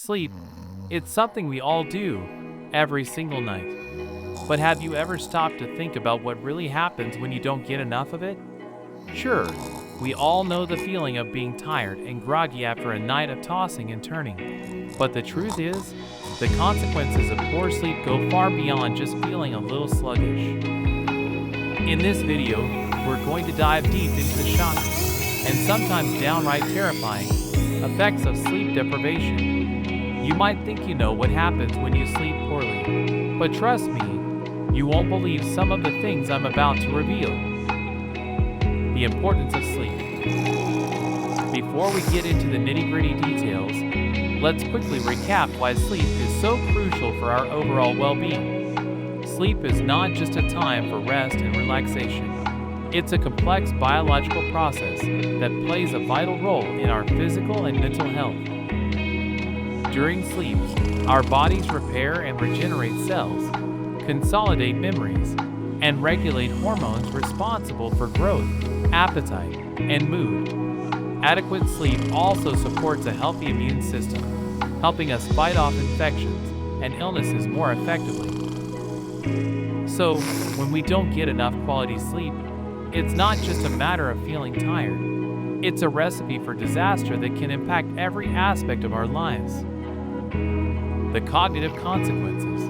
Sleep, it's something we all do every single night. But have you ever stopped to think about what really happens when you don't get enough of it? Sure, we all know the feeling of being tired and groggy after a night of tossing and turning. But the truth is, the consequences of poor sleep go far beyond just feeling a little sluggish. In this video, we're going to dive deep into the shocking and sometimes downright terrifying effects of sleep deprivation. You might think you know what happens when you sleep poorly, but trust me, you won't believe some of the things I'm about to reveal. The importance of sleep. Before we get into the nitty-gritty details, let's quickly recap why sleep is so crucial for our overall well-being. Sleep is not just a time for rest and relaxation. It's a complex biological process that plays a vital role in our physical and mental health. During sleep, our bodies repair and regenerate cells, consolidate memories, and regulate hormones responsible for growth, appetite, and mood. Adequate sleep also supports a healthy immune system, helping us fight off infections and illnesses more effectively. So, when we don't get enough quality sleep, it's not just a matter of feeling tired. It's a recipe for disaster that can impact every aspect of our lives. The cognitive consequences.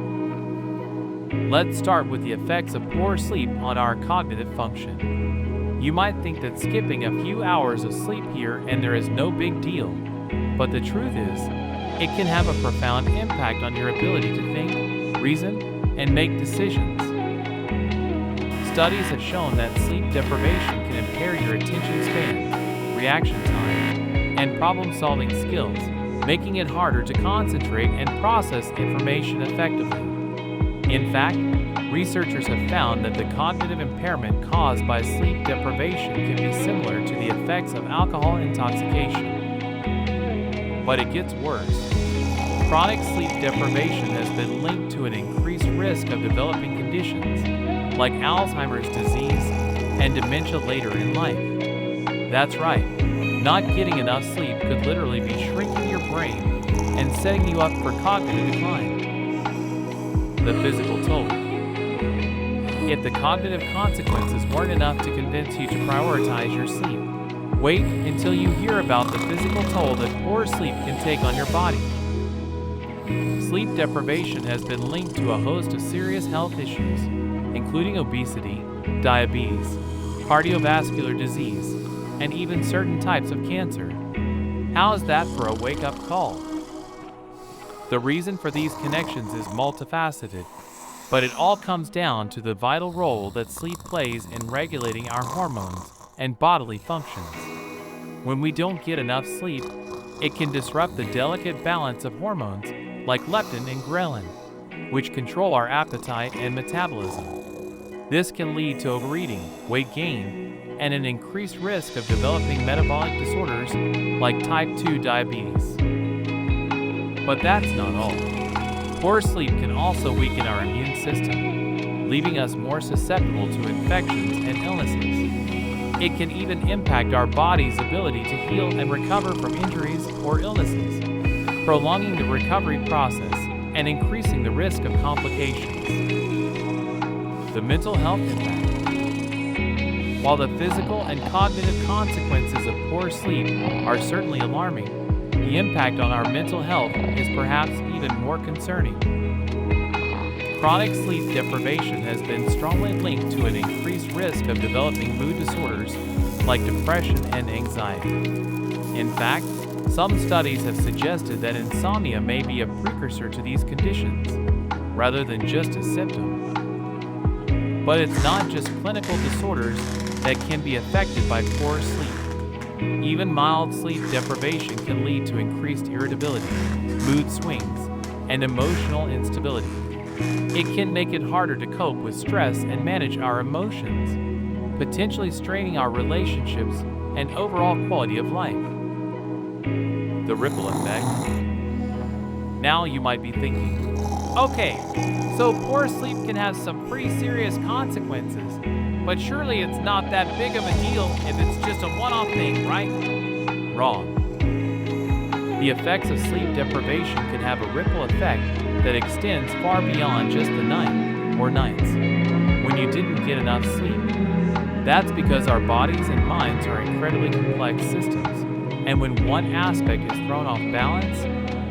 Let's start with the effects of poor sleep on our cognitive function. You might think that skipping a few hours of sleep here and there is no big deal, but the truth is, it can have a profound impact on your ability to think, reason, and make decisions. Studies have shown that sleep deprivation can impair your attention span, reaction time, and problem-solving skills, making it harder to concentrate and process information effectively. In fact, researchers have found that the cognitive impairment caused by sleep deprivation can be similar to the effects of alcohol intoxication. But it gets worse. Chronic sleep deprivation has been linked to an increased risk of developing conditions like Alzheimer's disease and dementia later in life. That's right, not getting enough sleep could literally be shrinking your brain and setting you up for cognitive decline. The physical toll. If the cognitive consequences weren't enough to convince you to prioritize your sleep, wait until you hear about the physical toll that poor sleep can take on your body. Sleep deprivation has been linked to a host of serious health issues, including obesity, diabetes, cardiovascular disease, and even certain types of cancer. How's that for a wake-up call? The reason for these connections is multifaceted, but it all comes down to the vital role that sleep plays in regulating our hormones and bodily functions. When we don't get enough sleep, it can disrupt the delicate balance of hormones like leptin and ghrelin, which control our appetite and metabolism. This can lead to overeating, weight gain, and an increased risk of developing metabolic disorders like type 2 diabetes. But that's not all. Poor sleep can also weaken our immune system, leaving us more susceptible to infections and illnesses. It can even impact our body's ability to heal and recover from injuries or illnesses, prolonging the recovery process and increasing the risk of complications. The mental health impact. While the physical and cognitive consequences of poor sleep are certainly alarming, the impact on our mental health is perhaps even more concerning. Chronic sleep deprivation has been strongly linked to an increased risk of developing mood disorders like depression and anxiety. In fact, some studies have suggested that insomnia may be a precursor to these conditions, rather than just a symptom. But it's not just clinical disorders that can be affected by poor sleep. Even mild sleep deprivation can lead to increased irritability, mood swings, and emotional instability. It can make it harder to cope with stress and manage our emotions, potentially straining our relationships and overall quality of life. The ripple effect. Now you might be thinking, okay, so poor sleep can have some pretty serious consequences, but surely it's not that big of a deal if it's just a one-off thing, right? Wrong. The effects of sleep deprivation can have a ripple effect that extends far beyond just the night or nights when you didn't get enough sleep. That's because our bodies and minds are incredibly complex systems, and when one aspect is thrown off balance,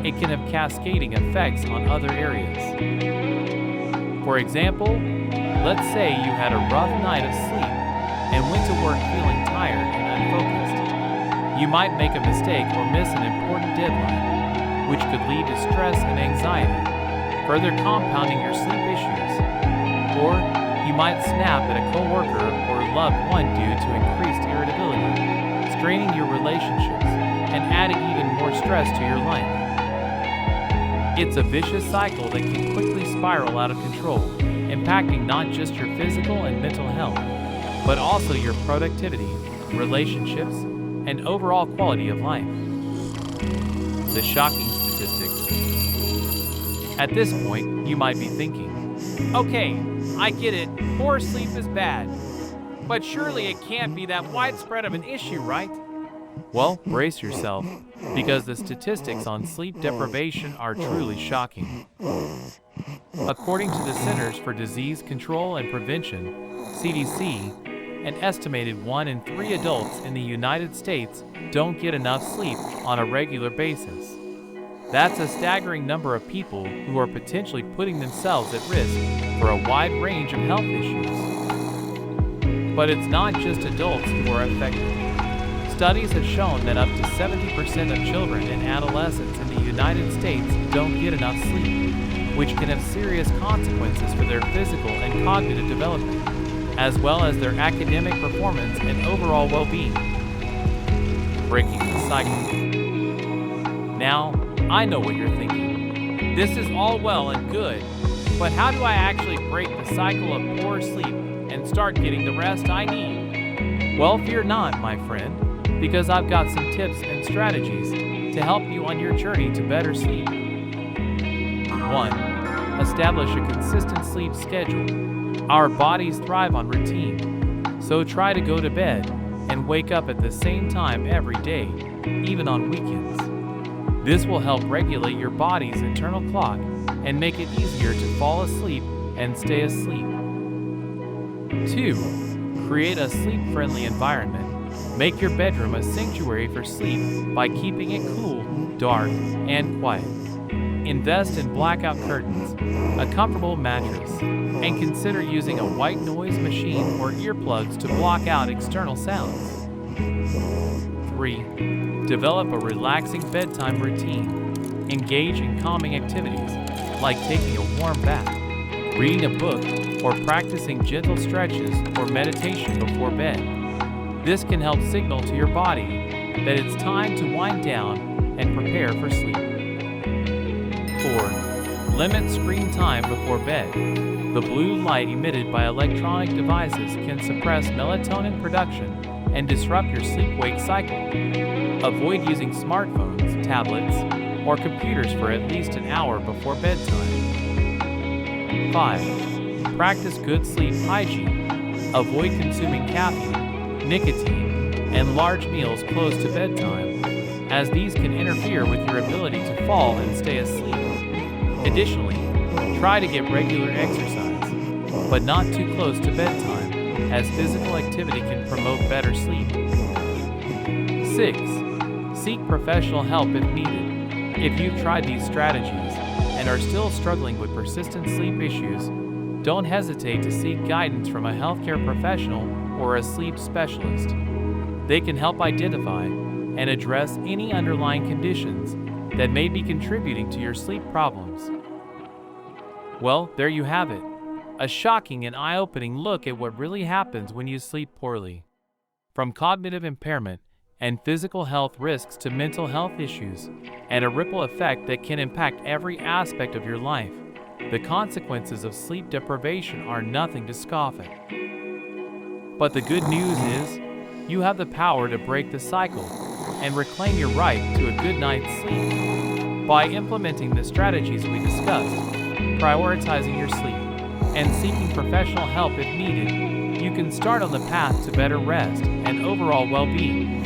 it can have cascading effects on other areas. For example, let's say you had a rough night of sleep and went to work feeling tired and unfocused. You might make a mistake or miss an important deadline, which could lead to stress and anxiety, further compounding your sleep issues. Or you might snap at a coworker or loved one due to increased irritability, straining your relationships and adding even more stress to your life. It's a vicious cycle that can quickly spiral out of control, impacting not just your physical and mental health, but also your productivity, relationships, and overall quality of life. The shocking statistics. At this point, you might be thinking, okay, I get it, poor sleep is bad, but surely it can't be that widespread of an issue, right? Well, brace yourself, because the statistics on sleep deprivation are truly shocking. According to the Centers for Disease Control and Prevention, CDC, an estimated 1 in 3 adults in the United States don't get enough sleep on a regular basis. That's a staggering number of people who are potentially putting themselves at risk for a wide range of health issues. But it's not just adults who are affected. Studies have shown that up to 70% of children and adolescents in the United States don't get enough sleep, which can have serious consequences for their physical and cognitive development, as well as their academic performance and overall well-being. Breaking the cycle. Now, I know what you're thinking. This is all well and good, but how do I actually break the cycle of poor sleep and start getting the rest I need? Well, fear not, my friend, because I've got some tips and strategies to help you on your journey to better sleep. 1. Establish a consistent sleep schedule. Our bodies thrive on routine, so try to go to bed and wake up at the same time every day, even on weekends. This will help regulate your body's internal clock and make it easier to fall asleep and stay asleep. 2. Create a sleep-friendly environment. Make your bedroom a sanctuary for sleep by keeping it cool, dark, and quiet. Invest in blackout curtains, a comfortable mattress, and consider using a white noise machine or earplugs to block out external sounds. 3. Develop a relaxing bedtime routine. Engage in calming activities, like taking a warm bath, reading a book, or practicing gentle stretches or meditation before bed. This can help signal to your body that it's time to wind down and prepare for sleep. 4. Limit screen time before bed. The blue light emitted by electronic devices can suppress melatonin production and disrupt your sleep-wake cycle. Avoid using smartphones, tablets, or computers for at least an hour before bedtime. 5. Practice good sleep hygiene. Avoid consuming caffeine, nicotine, and large meals close to bedtime, as these can interfere with your ability to fall and stay asleep. Additionally, try to get regular exercise, but not too close to bedtime, as physical activity can promote better sleep. 6. Seek professional help if needed. If you've tried these strategies and are still struggling with persistent sleep issues, don't hesitate to seek guidance from a healthcare professional or a sleep specialist. They can help identify and address any underlying conditions that may be contributing to your sleep problems. Well, there you have it. A shocking and eye-opening look at what really happens when you sleep poorly. From cognitive impairment and physical health risks to mental health issues, and a ripple effect that can impact every aspect of your life, the consequences of sleep deprivation are nothing to scoff at. But the good news is, you have the power to break the cycle and reclaim your right to a good night's sleep. By implementing the strategies we discussed, prioritizing your sleep, and seeking professional help if needed, you can start on the path to better rest and overall well-being.